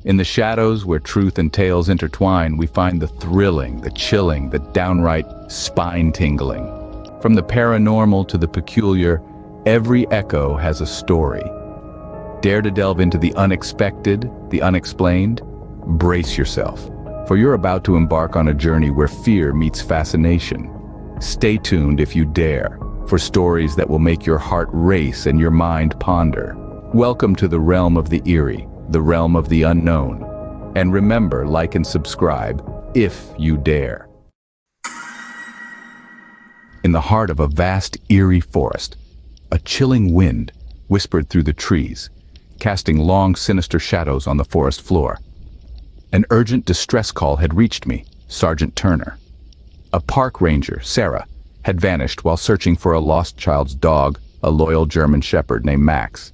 In the shadows where truth and tales intertwine, we find the thrilling, the chilling, the downright spine-tingling. From the paranormal to the peculiar, every echo has a story. Dare to delve into the unexpected, the unexplained? Brace yourself, for you're about to embark on a journey where fear meets fascination. Stay tuned if you dare, for stories that will make your heart race and your mind ponder. Welcome to the realm of the eerie, the realm of the unknown. And remember, like and subscribe, if you dare. In the heart of a vast, eerie forest, a chilling wind whispered through the trees, casting long, sinister shadows on the forest floor. An urgent distress call had reached me, Sergeant Turner. A park ranger, Sarah, had vanished while searching for a lost child's dog, a loyal German shepherd named Max.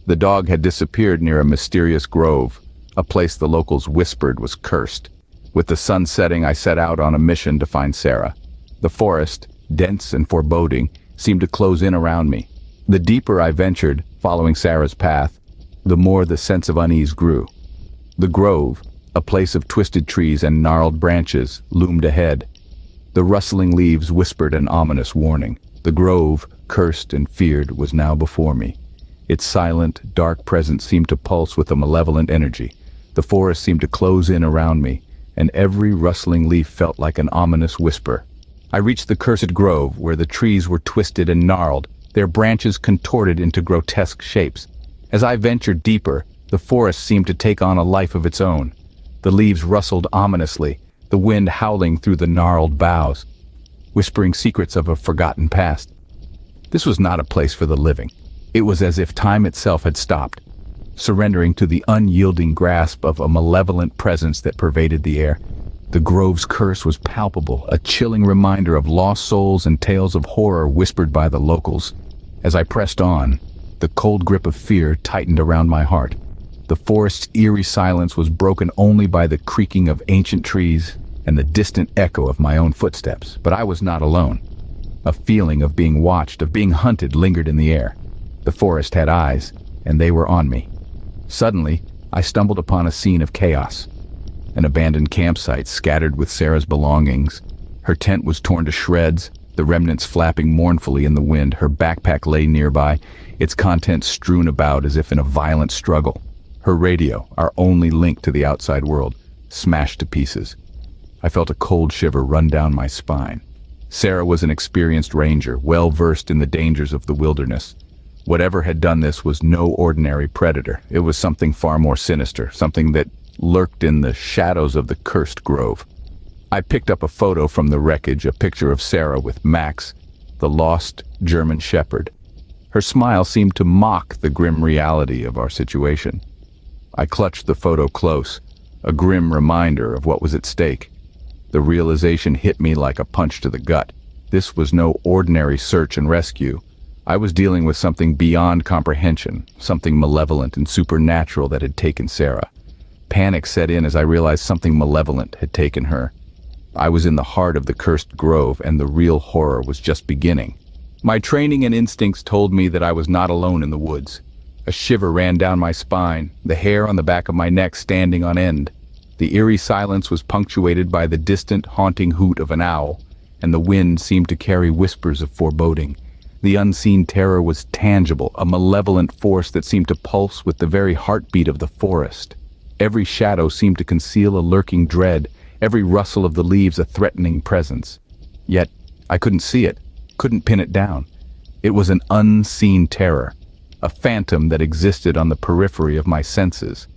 The dog had disappeared near a mysterious grove, a place the locals whispered was cursed. With the sun setting, I set out on a mission to find Sarah. The forest, dense and foreboding, seemed to close in around me. The deeper I ventured, following Sarah's path, the more the sense of unease grew. The grove, a place of twisted trees and gnarled branches, loomed ahead. The rustling leaves whispered an ominous warning. The grove, cursed and feared, was now before me. Its silent, dark presence seemed to pulse with a malevolent energy. The forest seemed to close in around me, and every rustling leaf felt like an ominous whisper. I reached the cursed grove, where the trees were twisted and gnarled, their branches contorted into grotesque shapes. As I ventured deeper, the forest seemed to take on a life of its own. The leaves rustled ominously, the wind howling through the gnarled boughs, whispering secrets of a forgotten past. This was not a place for the living. It was as if time itself had stopped, surrendering to the unyielding grasp of a malevolent presence that pervaded the air. The grove's curse was palpable, a chilling reminder of lost souls and tales of horror whispered by the locals. As I pressed on, the cold grip of fear tightened around my heart. The forest's eerie silence was broken only by the creaking of ancient trees and the distant echo of my own footsteps. But I was not alone. A feeling of being watched, of being hunted, lingered in the air. The forest had eyes, and they were on me. Suddenly, I stumbled upon a scene of chaos. An abandoned campsite scattered with Sarah's belongings. Her tent was torn to shreds, the remnants flapping mournfully in the wind. Her backpack lay nearby, its contents strewn about as if in a violent struggle. Her radio, our only link to the outside world, smashed to pieces. I felt a cold shiver run down my spine. Sarah was an experienced ranger, well versed in the dangers of the wilderness. Whatever had done this was no ordinary predator. It was something far more sinister, something that lurked in the shadows of the cursed grove. I picked up a photo from the wreckage, a picture of Sarah with Max, the lost German shepherd. Her smile seemed to mock the grim reality of our situation. I clutched the photo close, a grim reminder of what was at stake. The realization hit me like a punch to the gut. This was no ordinary search and rescue. I was dealing with something beyond comprehension, something malevolent and supernatural that had taken Sarah. Panic set in as I realized something malevolent had taken her. I was in the heart of the cursed grove, and the real horror was just beginning. My training and instincts told me that I was not alone in the woods. A shiver ran down my spine, the hair on the back of my neck standing on end. The eerie silence was punctuated by the distant, haunting hoot of an owl, and the wind seemed to carry whispers of foreboding. The unseen terror was tangible, a malevolent force that seemed to pulse with the very heartbeat of the forest. Every shadow seemed to conceal a lurking dread, every rustle of the leaves a threatening presence. Yet, I couldn't see it, couldn't pin it down. It was an unseen terror, a phantom that existed on the periphery of my senses.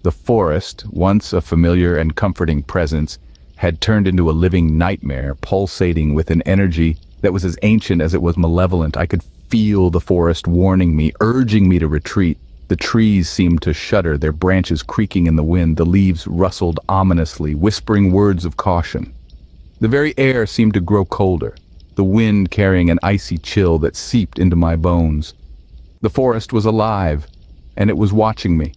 The forest, once a familiar and comforting presence, had turned into a living nightmare, pulsating with an energy that was as ancient as it was malevolent. I could feel the forest warning me, urging me to retreat. The trees seemed to shudder, their branches creaking in the wind. The leaves rustled ominously, whispering words of caution. The very air seemed to grow colder, the wind carrying an icy chill that seeped into my bones. The forest was alive, and it was watching me.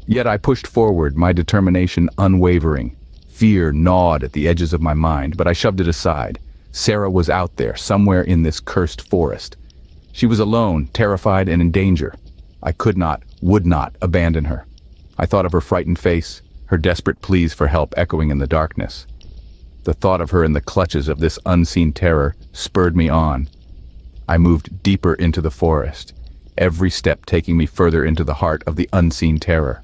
Yet I pushed forward, my determination unwavering. Fear gnawed at the edges of my mind, but I shoved it aside. Sarah was out there, somewhere in this cursed forest. She was alone, terrified, and in danger. I could not, would not abandon her. I thought of her frightened face, her desperate pleas for help echoing in the darkness. The thought of her in the clutches of this unseen terror spurred me on. I moved deeper into the forest, every step taking me further into the heart of the unseen terror.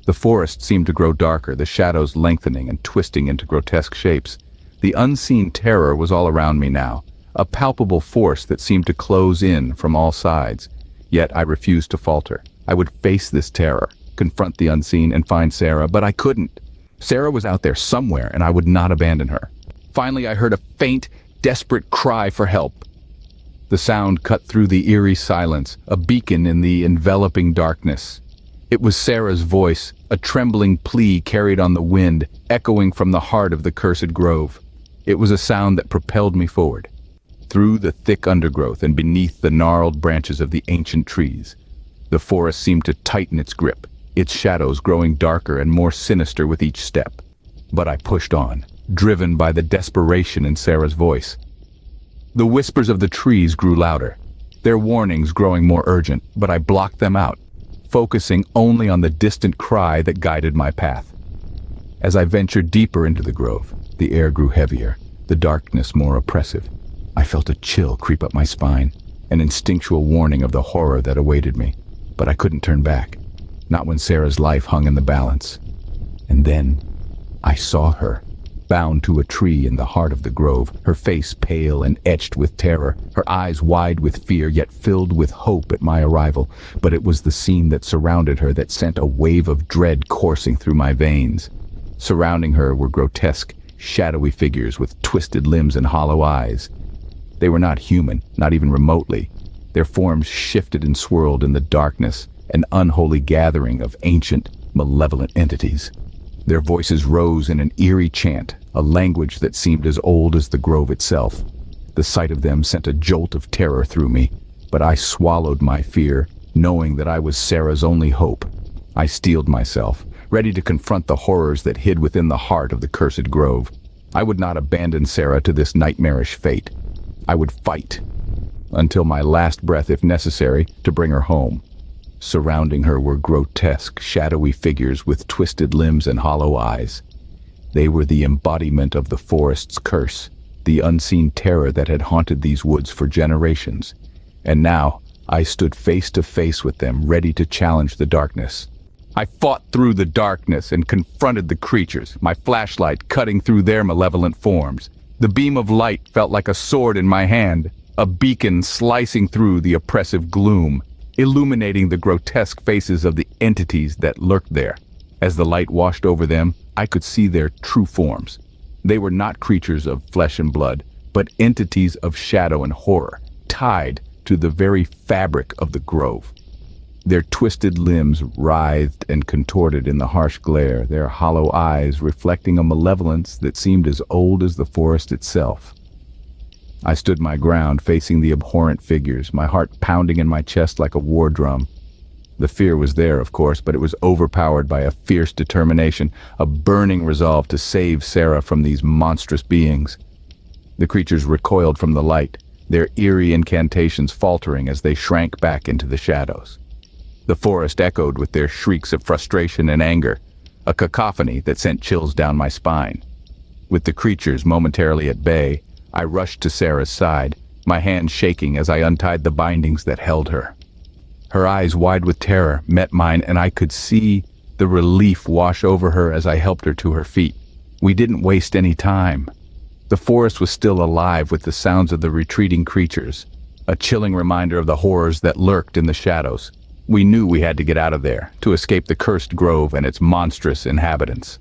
The forest seemed to grow darker, the shadows lengthening and twisting into grotesque shapes. The unseen terror was all around me now, a palpable force that seemed to close in from all sides. Yet I refused to falter. I would face this terror, confront the unseen, and find Sarah, but I couldn't. Sarah was out there somewhere, and I would not abandon her. Finally, I heard a faint, desperate cry for help. The sound cut through the eerie silence, a beacon in the enveloping darkness. It was Sarah's voice, a trembling plea carried on the wind, echoing from the heart of the cursed grove. It was a sound that propelled me forward, through the thick undergrowth and beneath the gnarled branches of the ancient trees. The forest seemed to tighten its grip, its shadows growing darker and more sinister with each step. But I pushed on, driven by the desperation in Sarah's voice. The whispers of the trees grew louder, their warnings growing more urgent, but I blocked them out, focusing only on the distant cry that guided my path. As I ventured deeper into the grove, the air grew heavier, the darkness more oppressive. I felt a chill creep up my spine, an instinctual warning of the horror that awaited me. But I couldn't turn back, not when Sarah's life hung in the balance. And then I saw her, bound to a tree in the heart of the grove, her face pale and etched with terror, her eyes wide with fear yet filled with hope at my arrival. But it was the scene that surrounded her that sent a wave of dread coursing through my veins. Surrounding her were grotesque, shadowy figures with twisted limbs and hollow eyes. They were not human, not even remotely. Their forms shifted and swirled in the darkness, an unholy gathering of ancient, malevolent entities. Their voices rose in an eerie chant, a language that seemed as old as the grove itself. The sight of them sent a jolt of terror through me, but I swallowed my fear, knowing that I was Sarah's only hope. I steeled myself, ready to confront the horrors that hid within the heart of the cursed grove. I would not abandon Sarah to this nightmarish fate. I would fight, until my last breath if necessary, to bring her home. Surrounding her were grotesque, shadowy figures with twisted limbs and hollow eyes. They were the embodiment of the forest's curse, the unseen terror that had haunted these woods for generations. And now, I stood face to face with them, ready to challenge the darkness. I fought through the darkness and confronted the creatures, my flashlight cutting through their malevolent forms. The beam of light felt like a sword in my hand, a beacon slicing through the oppressive gloom, illuminating the grotesque faces of the entities that lurked there. As the light washed over them, I could see their true forms. They were not creatures of flesh and blood, but entities of shadow and horror, tied to the very fabric of the grove. Their twisted limbs writhed and contorted in the harsh glare, their hollow eyes reflecting a malevolence that seemed as old as the forest itself. I stood my ground, facing the abhorrent figures, my heart pounding in my chest like a war drum. The fear was there, of course, but it was overpowered by a fierce determination, a burning resolve to save Sarah from these monstrous beings. The creatures recoiled from the light, their eerie incantations faltering as they shrank back into the shadows. The forest echoed with their shrieks of frustration and anger, a cacophony that sent chills down my spine. With the creatures momentarily at bay, I rushed to Sarah's side, my hands shaking as I untied the bindings that held her. Her eyes wide with terror met mine, and I could see the relief wash over her as I helped her to her feet. We didn't waste any time. The forest was still alive with the sounds of the retreating creatures, a chilling reminder of the horrors that lurked in the shadows. We knew we had to get out of there, to escape the cursed grove and its monstrous inhabitants.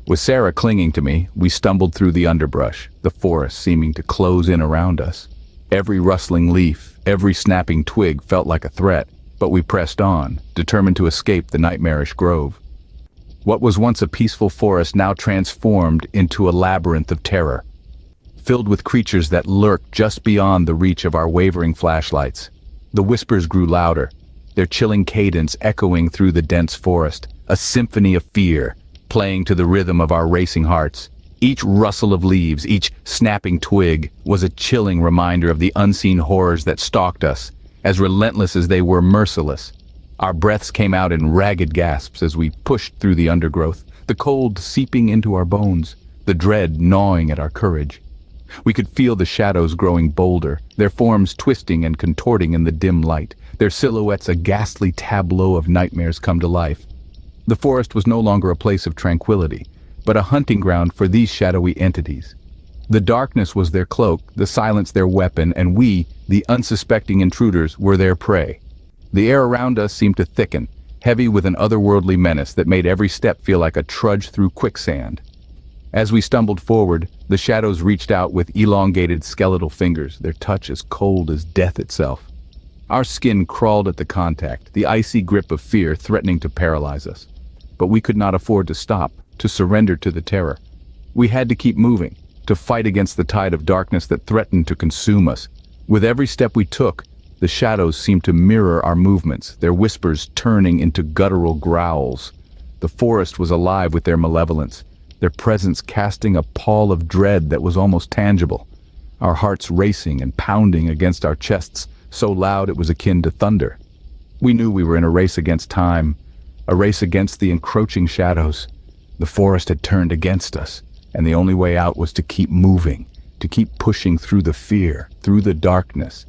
With Sarah clinging to me, we stumbled through the underbrush, the forest seeming to close in around us. Every rustling leaf, every snapping twig felt like a threat, but we pressed on, determined to escape the nightmarish grove. What was once a peaceful forest now transformed into a labyrinth of terror, filled with creatures that lurked just beyond the reach of our wavering flashlights. The whispers grew louder, their chilling cadence echoing through the dense forest, a symphony of fear, playing to the rhythm of our racing hearts. Each rustle of leaves, each snapping twig, was a chilling reminder of the unseen horrors that stalked us, as relentless as they were merciless. Our breaths came out in ragged gasps as we pushed through the undergrowth, the cold seeping into our bones, the dread gnawing at our courage. We could feel the shadows growing bolder, their forms twisting and contorting in the dim light, their silhouettes a ghastly tableau of nightmares come to life. The forest was no longer a place of tranquility, but a hunting ground for these shadowy entities. The darkness was their cloak, the silence their weapon, and we, the unsuspecting intruders, were their prey. The air around us seemed to thicken, heavy with an otherworldly menace that made every step feel like a trudge through quicksand. As we stumbled forward, the shadows reached out with elongated skeletal fingers, their touch as cold as death itself. Our skin crawled at the contact, the icy grip of fear threatening to paralyze us. But we could not afford to stop, to surrender to the terror. We had to keep moving, to fight against the tide of darkness that threatened to consume us. With every step we took, the shadows seemed to mirror our movements, their whispers turning into guttural growls. The forest was alive with their malevolence, their presence casting a pall of dread that was almost tangible. Our hearts racing and pounding against our chests, so loud it was akin to thunder. We knew we were in a race against time, a race against the encroaching shadows. The forest had turned against us, and the only way out was to keep moving, to keep pushing through the fear, through the darkness,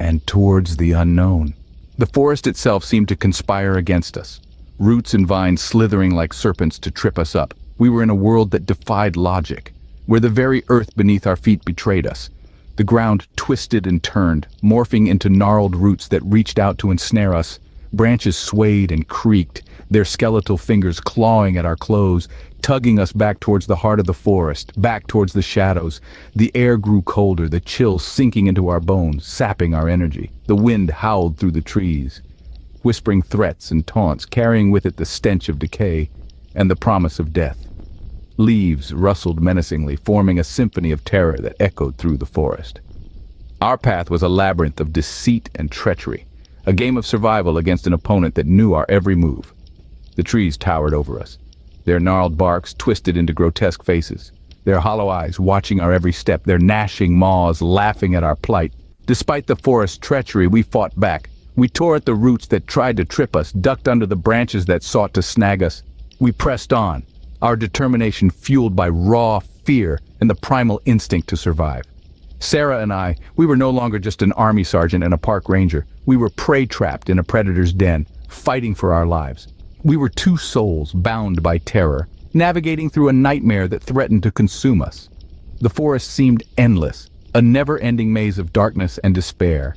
and towards the unknown. The forest itself seemed to conspire against us, roots and vines slithering like serpents to trip us up. We were in a world that defied logic, where the very earth beneath our feet betrayed us. The ground twisted and turned, morphing into gnarled roots that reached out to ensnare us. Branches swayed and creaked, their skeletal fingers clawing at our clothes, tugging us back towards the heart of the forest, back towards the shadows. The air grew colder, the chill sinking into our bones, sapping our energy. The wind howled through the trees, whispering threats and taunts, carrying with it the stench of decay and the promise of death. Leaves rustled menacingly, forming a symphony of terror that echoed through the forest. Our path was a labyrinth of deceit and treachery, a game of survival against an opponent that knew our every move. The trees towered over us, their gnarled barks twisted into grotesque faces, their hollow eyes watching our every step, their gnashing maws laughing at our plight. Despite the forest's treachery, we fought back. We tore at the roots that tried to trip us, ducked under the branches that sought to snag us. We pressed on, our determination fueled by raw fear and the primal instinct to survive. Sarah and I, we were no longer just an army sergeant and a park ranger. We were prey-trapped in a predator's den, fighting for our lives. We were two souls bound by terror, navigating through a nightmare that threatened to consume us. The forest seemed endless, a never-ending maze of darkness and despair.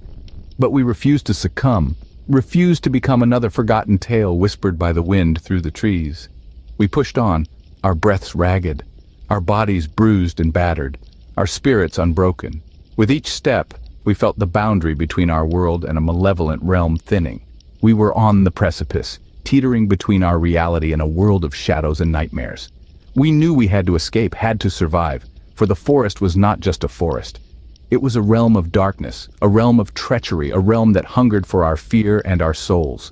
But we refused to succumb, refused to become another forgotten tale whispered by the wind through the trees. We pushed on, our breaths ragged, our bodies bruised and battered, our spirits unbroken. With each step, we felt the boundary between our world and a malevolent realm thinning. We were on the precipice, teetering between our reality and a world of shadows and nightmares. We knew we had to escape, had to survive, for the forest was not just a forest. It was a realm of darkness, a realm of treachery, a realm that hungered for our fear and our souls.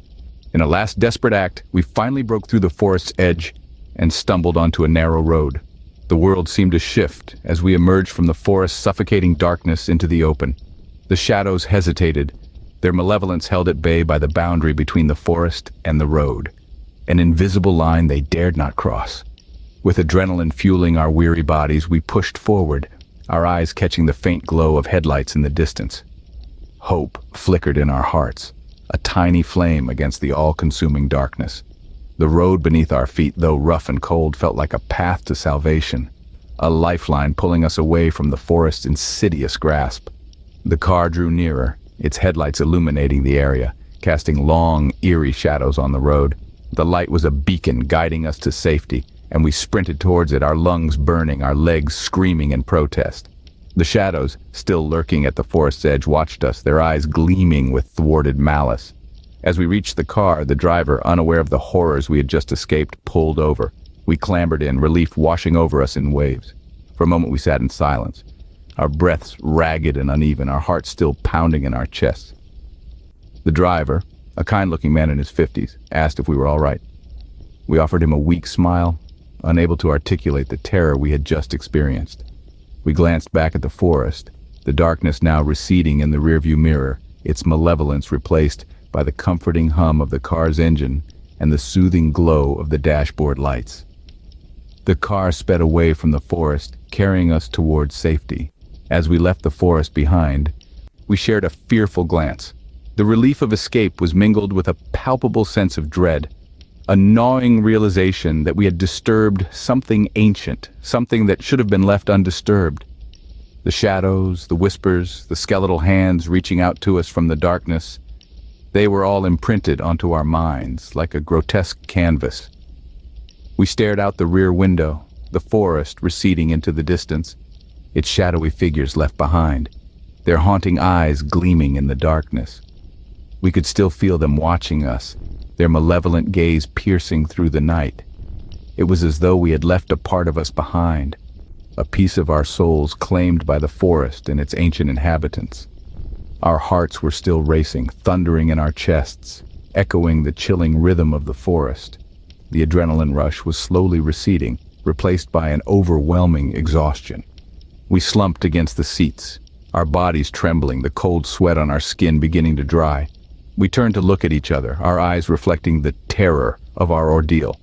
In a last desperate act, we finally broke through the forest's edge and stumbled onto a narrow road. The world seemed to shift as we emerged from the forest's suffocating darkness into the open. The shadows hesitated, their malevolence held at bay by the boundary between the forest and the road, an invisible line they dared not cross. With adrenaline fueling our weary bodies, we pushed forward, our eyes catching the faint glow of headlights in the distance. Hope flickered in our hearts, a tiny flame against the all-consuming darkness. The road beneath our feet, though rough and cold, felt like a path to salvation, a lifeline pulling us away from the forest's insidious grasp. The car drew nearer, its headlights illuminating the area, casting long, eerie shadows on the road. The light was a beacon guiding us to safety, and we sprinted towards it, our lungs burning, our legs screaming in protest. The shadows, still lurking at the forest's edge, watched us, their eyes gleaming with thwarted malice. As we reached the car, the driver, unaware of the horrors we had just escaped, pulled over. We clambered in, relief washing over us in waves. For a moment we sat in silence, our breaths ragged and uneven, our hearts still pounding in our chests. The driver, a kind-looking man in his 50s, asked if we were all right. We offered him a weak smile, unable to articulate the terror we had just experienced. We glanced back at the forest, the darkness now receding in the rearview mirror, its malevolence replaced by the comforting hum of the car's engine and the soothing glow of the dashboard lights. The car sped away from the forest, carrying us towards safety. As we left the forest behind, we shared a fearful glance. The relief of escape was mingled with a palpable sense of dread, a gnawing realization that we had disturbed something ancient, something that should have been left undisturbed. The shadows, the whispers, the skeletal hands reaching out to us from the darkness, they were all imprinted onto our minds like a grotesque canvas. We stared out the rear window, the forest receding into the distance, its shadowy figures left behind, their haunting eyes gleaming in the darkness. We could still feel them watching us, their malevolent gaze piercing through the night. It was as though we had left a part of us behind, a piece of our souls claimed by the forest and its ancient inhabitants. Our hearts were still racing, thundering in our chests, echoing the chilling rhythm of the forest. The adrenaline rush was slowly receding, replaced by an overwhelming exhaustion. We slumped against the seats, our bodies trembling, the cold sweat on our skin beginning to dry. We turned to look at each other, our eyes reflecting the terror of our ordeal.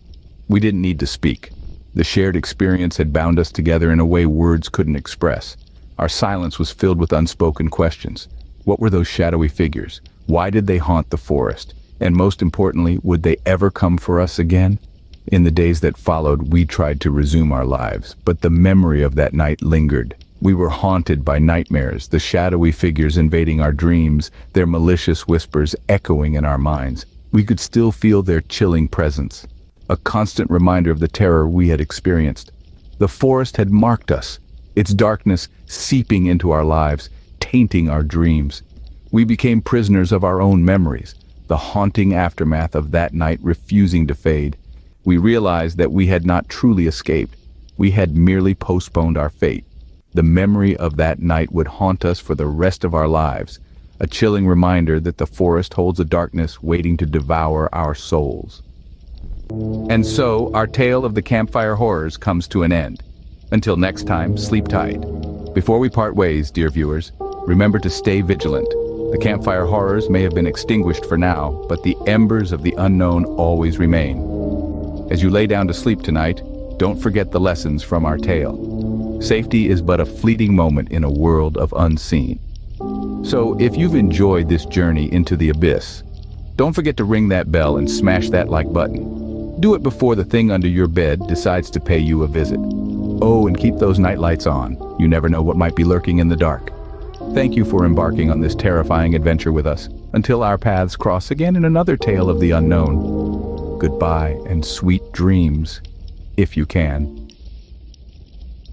We didn't need to speak. The shared experience had bound us together in a way words couldn't express. Our silence was filled with unspoken questions. What were those shadowy figures? Why did they haunt the forest? And most importantly, would they ever come for us again? In the days that followed, we tried to resume our lives, but the memory of that night lingered. We were haunted by nightmares, the shadowy figures invading our dreams, their malicious whispers echoing in our minds. We could still feel their chilling presence, a constant reminder of the terror we had experienced. The forest had marked us, its darkness seeping into our lives, tainting our dreams. We became prisoners of our own memories, the haunting aftermath of that night refusing to fade. We realized that we had not truly escaped. We had merely postponed our fate. The memory of that night would haunt us for the rest of our lives, a chilling reminder that the forest holds a darkness waiting to devour our souls. And so, our tale of the Campfire Horrors comes to an end. Until next time, sleep tight. Before we part ways, dear viewers, remember to stay vigilant. The Campfire Horrors may have been extinguished for now, but the embers of the unknown always remain. As you lay down to sleep tonight, don't forget the lessons from our tale. Safety is but a fleeting moment in a world of unseen. So if you've enjoyed this journey into the abyss, don't forget to ring that bell and smash that like button. Do it before the thing under your bed decides to pay you a visit. Oh, and keep those night lights on. You never know what might be lurking in the dark. Thank you for embarking on this terrifying adventure with us. Until our paths cross again in another tale of the unknown. Goodbye and sweet dreams, if you can.